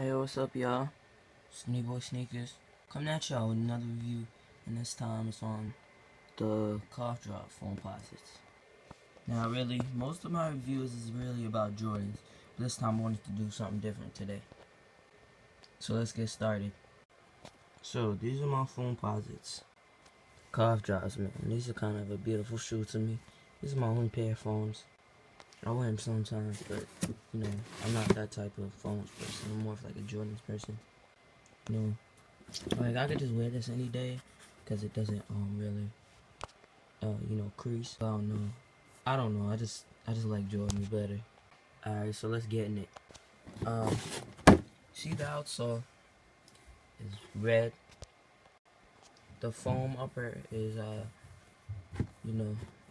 Hey, what's up, y'all? It's Boy Sneakers coming at y'all with another review, and this time it's on the cough drop foamposits. Now, really, most of my reviews is really about Jordans, but this time I wanted to do something different today. So let's get started. So these are my foamposits cough drops, man. These are kind of a beautiful shoe to me. These are my only pair of foams. I wear them sometimes, but you know, I'm not that type of foams person. I'm more of like a Jordans person. You know, like I could just wear this any day because it doesn't really crease. I don't know. I just like Jordans better. Alright, so let's get in it. See, the outsole is red. The foam upper is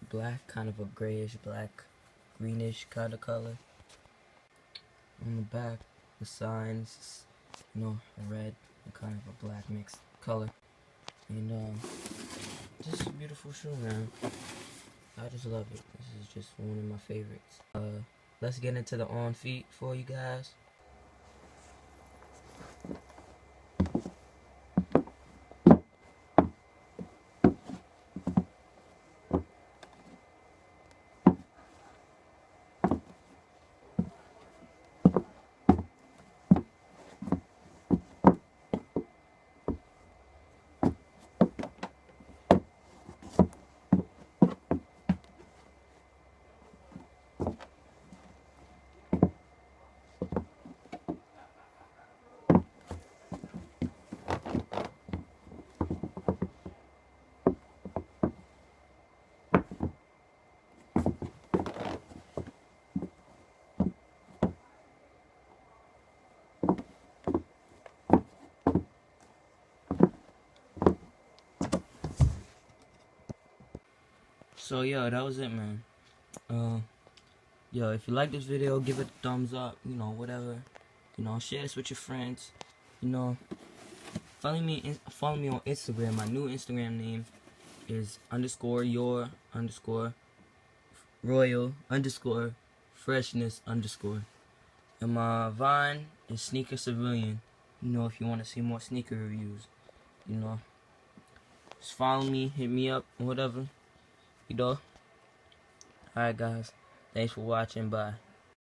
black, kind of a grayish black, greenish kind of color. On the back, the signs, red and kind of a black mixed color. And just a beautiful shoe, man. I just love it. This is just one of my favorites. Let's get into the on feet for you guys. So yeah, that was it, man. Yo, if you like this video, give it a thumbs up, whatever. Share this with your friends. Follow me on Instagram. My new Instagram name is _your_royal_freshness_. And my Vine is Sneaker Civilian. If you want to see more sneaker reviews, just follow me, hit me up, whatever. Alright guys, thanks for watching, bye.